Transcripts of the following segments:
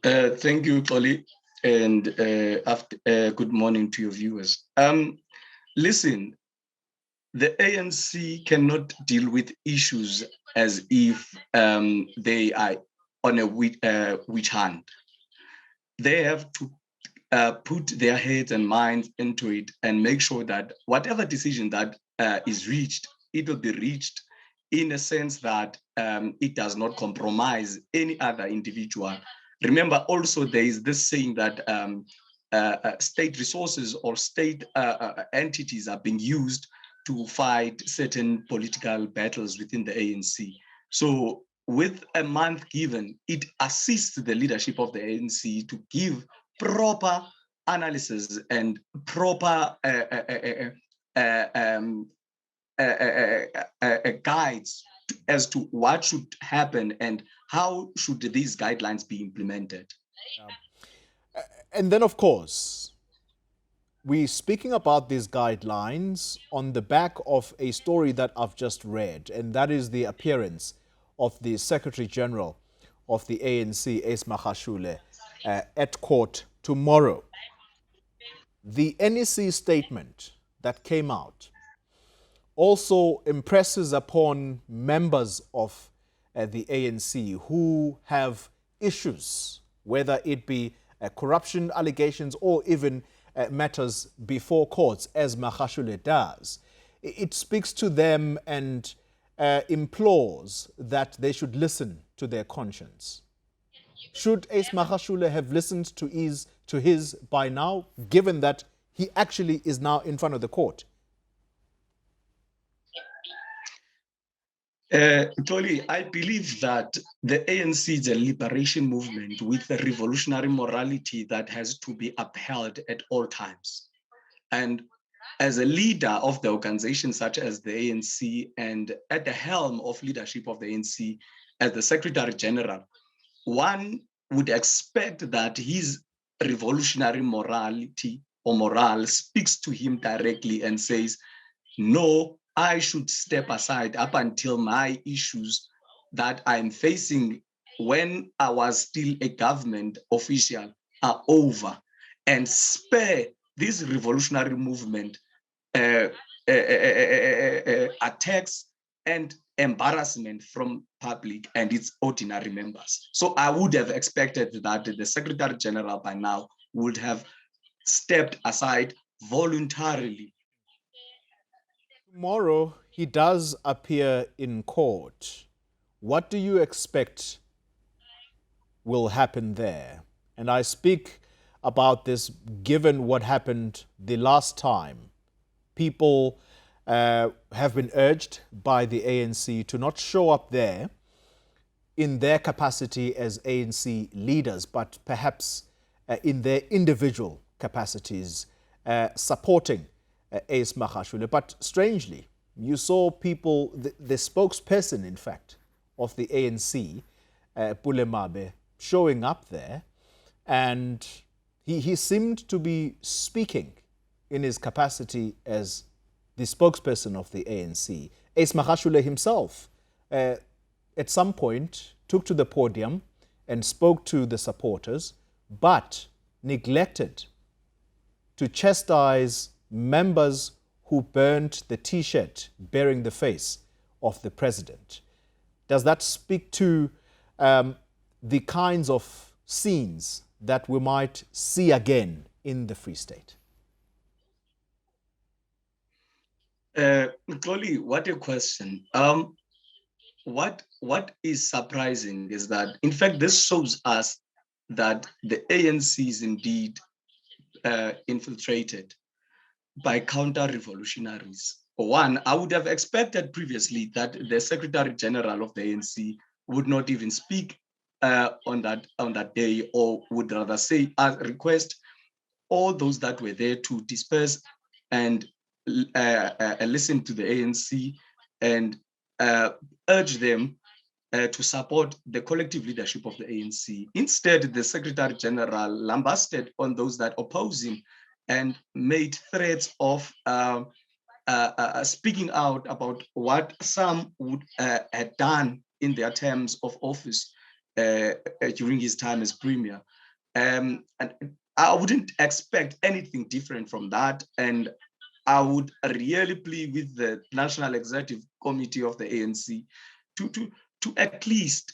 Thank you, Xoli, and good morning to your viewers. Listen, the ANC cannot deal with issues as if they are on a witch hunt. They have to put their heads and minds into it and make sure that whatever decision that is reached, it will be reached in a sense that it does not compromise any other individual. Remember, also, there is this saying that state resources or state entities are being used to fight certain political battles within the ANC. So with a month given, it assists the leadership of the ANC to give proper analysis and proper guides as to what should happen and how should these guidelines be implemented. And then, of course, we're speaking about these guidelines on the back of a story that I've just read, and that is the appearance of the Secretary General of the ANC, Ace Mahashule, at court tomorrow. The NEC statement that came out also impresses upon members of the ANC who have issues, whether it be corruption allegations or even matters before courts, as Mahashule does. It speaks to them and implores that they should listen to their conscience. Should Ace Mahashule have listened to his by now, given that he actually is now in front of the court? Toli, I believe that the ANC is a liberation movement with a revolutionary morality that has to be upheld at all times. And as a leader of the organization such as the ANC and at the helm of leadership of the ANC as the Secretary General, one would expect that his revolutionary morality or morale speaks to him directly and says, no, I should step aside up until my issues that I'm facing when I was still a government official are over, and spare this revolutionary movement attacks and embarrassment from public and its ordinary members. So I would have expected that the Secretary General by now would have stepped aside voluntarily. Tomorrow, he does appear in court. What do you expect will happen there? And I speak about this given what happened the last time. People have been urged by the ANC to not show up there in their capacity as ANC leaders, but perhaps in their individual capacities, supporting Ace Mahashule. But strangely, you saw people, the spokesperson, in fact, of the ANC, Pulemabe, showing up there, and he seemed to be speaking in his capacity as the spokesperson of the ANC. Ace Mahashule himself, at some point, took to the podium and spoke to the supporters, but neglected to chastise members who burnt the T-shirt bearing the face of the president. Does that speak to the kinds of scenes that we might see again in the Free State? Chloe, what a question. What is surprising is that, in fact, this shows us that the ANC is indeed infiltrated by counter-revolutionaries. One, I would have expected previously that the Secretary General of the ANC would not even speak on that day, or would rather say, request all those that were there to disperse and listen to the ANC and urge them to support the collective leadership of the ANC. Instead, the Secretary General lambasted on those that oppose him and made threats of speaking out about what some would had done in their terms of office. during his time as premier. And I wouldn't expect anything different from that. And I would really plead with the National Executive Committee of the ANC to at least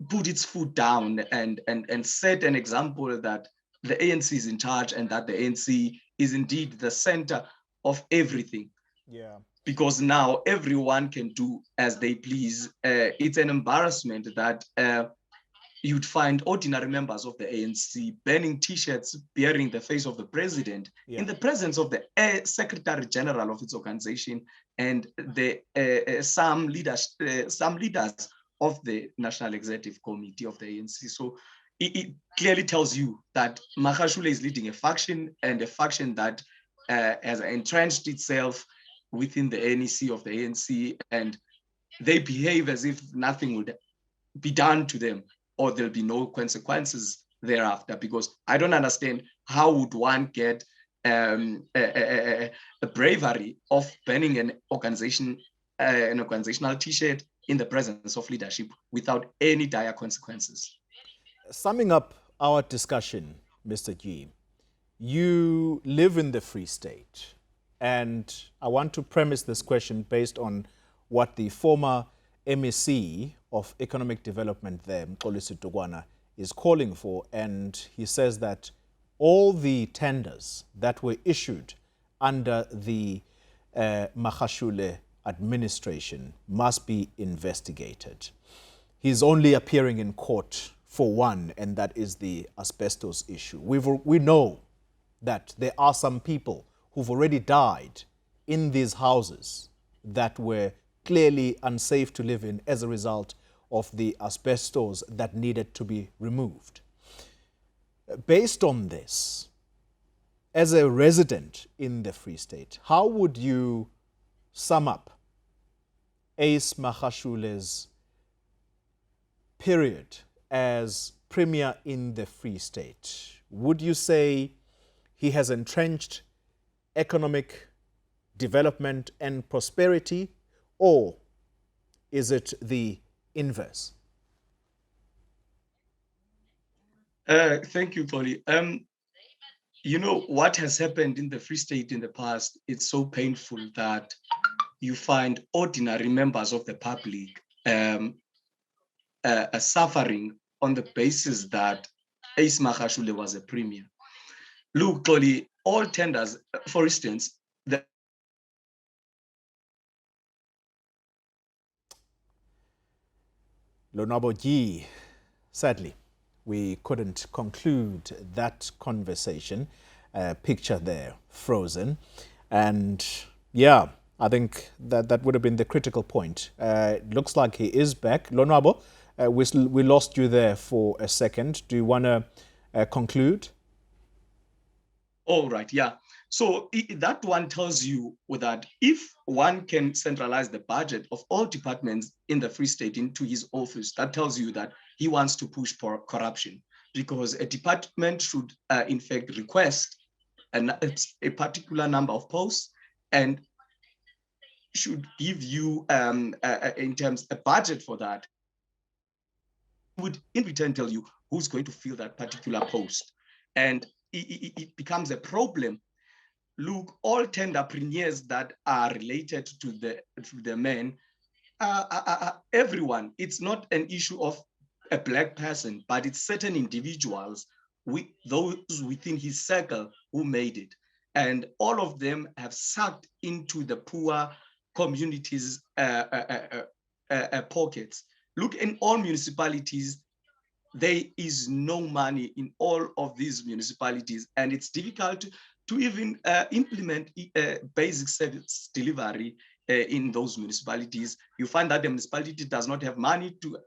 put its foot down and set an example that the ANC is in charge and that the ANC is indeed the center of everything. Yeah. Because now everyone can do as they please. It's an embarrassment that you'd find ordinary members of the ANC burning T-shirts bearing the face of the president in the presence of the Secretary General of its organization and the some leaders of the National Executive Committee of the ANC. So it clearly tells you that Mahashule is leading a faction, and a faction that has entrenched itself within the NEC of the ANC, and they behave as if nothing would be done to them, or there'll be no consequences thereafter. Because I don't understand how would one get a bravery of banning an organizational T-shirt in the presence of leadership without any dire consequences. Summing up our discussion, Mr. Dyi, you live in the Free State, and I want to premise this question based on what the former MEC of Economic Development there, Mxolisi Dukwana, is calling for. And he says that all the tenders that were issued under the Mahashule administration must be investigated. He's only appearing in court for one, and that is the asbestos issue. We know that there are some people who've already died in these houses that were clearly unsafe to live in as a result of the asbestos that needed to be removed. Based on this, as a resident in the Free State, how would you sum up Ace Mahashule's period as premier in the Free State? Would you say he has entrenched economic development and prosperity, or is it the inverse? Thank you, Tony. You know, what has happened in the Free State in the past, it's so painful that you find ordinary members of the public suffering on the basis that Ace Mahashule was a premier. Look, Tony, all tenders, for instance, Lonwabo Dyi, sadly, we couldn't conclude that conversation. Picture there, frozen. And yeah, I think that would have been the critical point. It looks like he is back. Lonwabo, we lost you there for a second. Do you want to conclude? All right, yeah. So that one tells you that if one can centralize the budget of all departments in the Free State into his office, that tells you that he wants to push for corruption, because a department should, in fact, request a particular number of posts and should give you, in terms, a budget for that. Would in return tell you who's going to fill that particular post. And it becomes a problem. Look, all tenderpreneurs that are related to the men, everyone, it's not an issue of a black person, but it's certain individuals, those within his circle who made it. And all of them have sucked into the poor communities' pockets. Look, in all municipalities, there is no money in all of these municipalities, and it's difficult to even implement basic service delivery in those municipalities. You find that the municipality does not have money to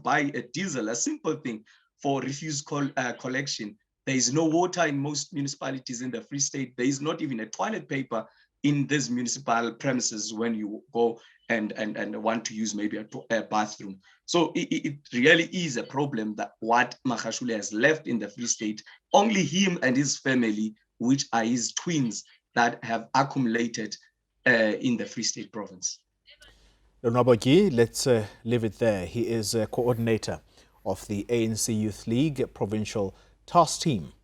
buy a diesel, a simple thing for refuse collection. There is no water in most municipalities in the Free State. There is not even a toilet paper in these municipal premises when you go and want to use maybe a bathroom. So it really is a problem that what Mahashule has left in the Free State, only him and his family, which are his twins, that have accumulated in the Free State province. Lonwabo Dyi, let's leave it there. He is a coordinator of the ANC Youth League Provincial Task Team.